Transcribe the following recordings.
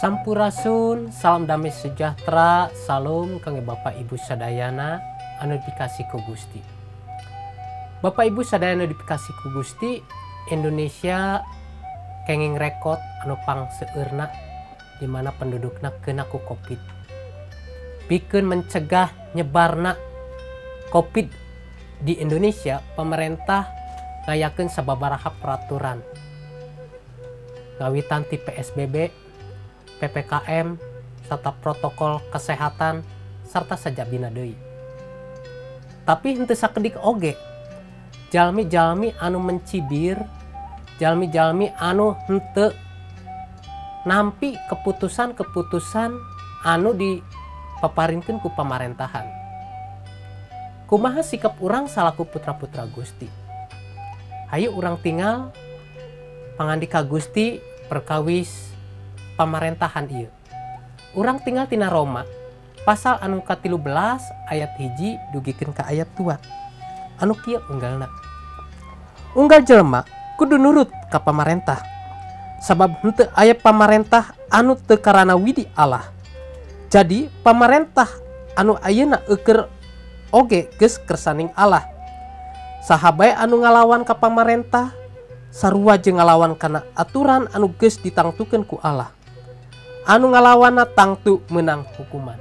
Sampurasun, salam damai sejahtera, salam kangge Bapak Ibu sadayana anu dikasih ku Gusti. Bapak Ibu sadayana dikasih ku Gusti, Indonesia kenging rekod anu pang seueurna di mana pendudukna kena ku Covid. Pikeun mencegah nyebarna Covid di Indonesia, pemerintah ngayakeun sababaraha peraturan. Ngawitan ti PSBB, PPKM, serta protokol kesehatan, serta sajabina deui. Tapi henteu sakedik oge, jalmi-jalmi anu mencibir, jalmi-jalmi anu henteu nampi keputusan-keputusan anu dipaparinkeun ku pamarentahan. Kumaha sikap urang salaku putra-putra Gusti? Hayu urang tinggal pangandika Gusti perkawis pamarentahan ieu. Urang tinggal tina Roma pasal anu ka-13 ayat 1 dugikeun ka ayat 2. Anu kieu unggalna. Unggal jelema kudu nurut ka pamarentah. Sabab henteu aya pamarentah anu teu karana widi Allah. Jadi pamarentah anu ayeuna eukeur oge geus kersaning Allah. Saha bae anu ngalawan ka pamarentah sarua jeung ngalawan kana aturan anu geus ditangtukeun ku Allah. Anu ngalawanna tangtu menang hukuman.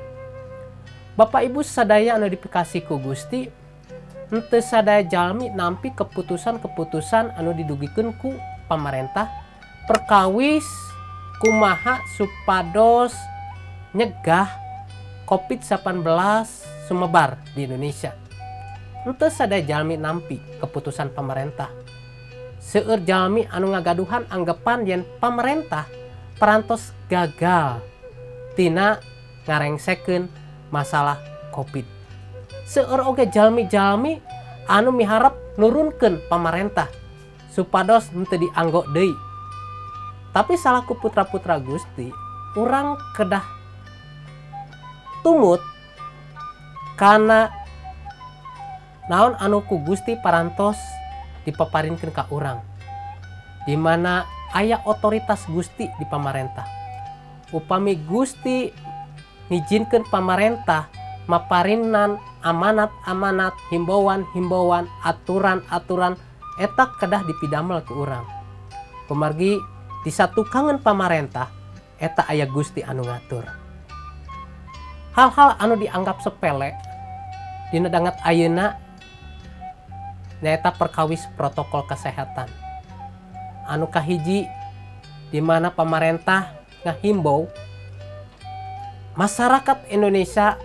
Bapak Ibu sadaya anu dipikasih ku Gusti, henteu sadaya jalmi nampi keputusan-keputusan anu didugikeun ku pamarentah perkawis kumaha supados nyegah Covid-19 sumebar di Indonesia. Henteu sadaya jalmi nampi keputusan pamarentah. Seueur jalmi anu ngagaduhan anggapan yen pamarentah parantos gagal tina ngarengsekeun masalah Covid. Seueur oge jalmi-jalmi anu miharep nurunkeun pamarentah supados henteu dianggo deui. Tapi salaku putra-putra Gusti, urang kedah tumut kana naon anu ku Gusti parantos dipaparinkeun ka urang, di mana aya otoritas Gusti di pamarentah. Upami Gusti ngijinkeun pamarentah maparinan amanat-amanat, himbauan-himbauan, aturan-aturan eta kedah dipidamel ke urang. Kumargi disatukangan pamarentah eta aya Gusti anu ngatur. Hal-hal anu dianggap sepele dina dangat ayeuna nyaeta perkawis protokol kesehatan. Anu kahiji di mana pamarentah ngahimbau masyarakat Indonesia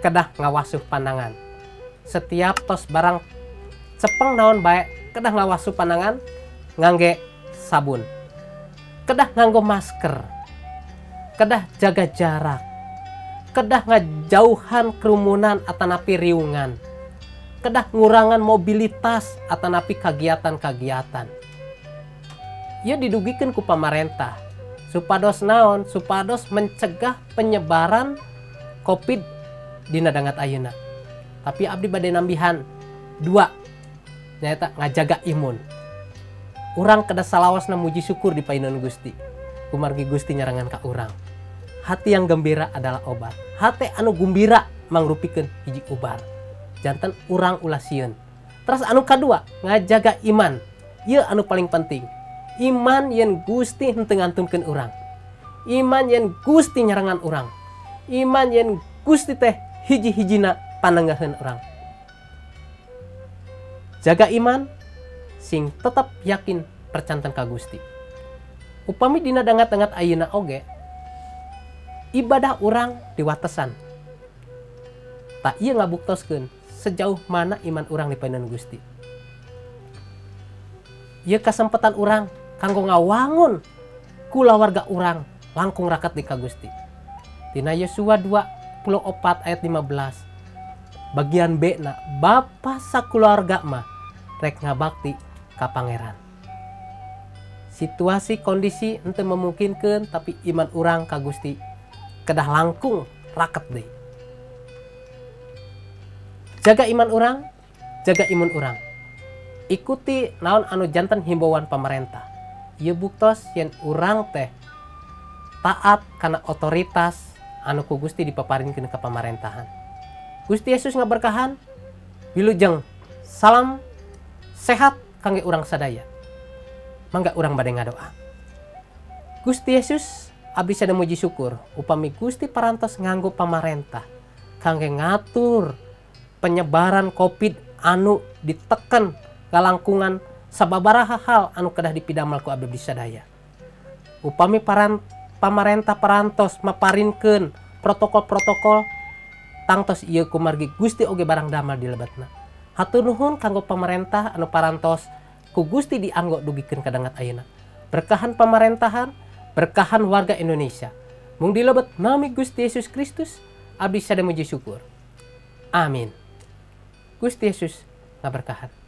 kedah ngawasuh pandangan. Setiap tos barang cepeng naon bae kedah ngawasuh pandangan ngangge sabun. Kedah nganggo masker. Kedah jaga jarak. Kedah ngajauhan kerumunan atanapi riungan. Kedah ngurangan mobilitas atanapi kagiatan-kagiatan. Ieu didugikeun ku pamarentah supados naon? Supados mencegah penyebaran Covid dina dangat ayeuna. Tapi abdi bade nambihan 2 nyaeta ngajaga imun. Urang kedah salawasna muji syukur di painun Gusti. Kumargi Gusti nyarangan ka urang. Hati yang gembira adalah obat. Hati anu gumbira mangrupikeun hiji ubar. Janten urang ulah sieun. Terus anu kadua ngajaga iman. Ieu anu paling penting. Iman yen Gusti henteu ngantunkeun urang. Iman yen Gusti nyarangan urang. Iman yen Gusti teh hiji-hijina pananggaheun urang. Jaga iman sing tetap yakin percanten ka Gusti. Upami dina dangat-dangat ayeuna oge ibadah urang diwatesan. Tak ieu ngabuktoskeun sejauh mana iman urang dipaeunaan Gusti. Ieu kasempatan urang kanggo ngawangun kulawarga urang langkung raket di ka Gusti. Tina Yosua 24 ayat 15. Bagian B na bapa sakeluarga mah rek ngabakti ka pangeran. Situasi kondisi henteu memungkinkeun tapi iman urang ka Gusti kedah langkung raket deui. Jaga iman urang, jaga imun urang. Ikuti naon anu janten himbauan pamarentah. Ieu buktos yen urang teh taat karena otoritas anu ku Gusti dipaparinkeun ke pemerintahan. Gusti Yesus ngaberkahan wilujeng salam sehat kangge urang sadaya. Mangga urang bade ngadoa. Gusti Yesus abdi sada muji syukur upami Gusti parantos nganggo pamarentah kangge ngatur penyebaran COVID anu diteken kalangkungan sababaraha hal anu kedah dipidamel ku abdi sadaya. Upami pamarentah parantos maparinkeun protokol-protokol tangtos ieu kumargi Gusti oge barang damel di lebetna. Hatur nuhun kanggo pamarentah anu parantos ku Gusti dianggo dugikeun kadangat ayeuna. Berkahan pamerintahan, berkahan warga Indonesia. Mung dilebet nami Gusti Yesus Kristus abdi sada muji syukur. Amin. Gusti Yesus ngaberkahan.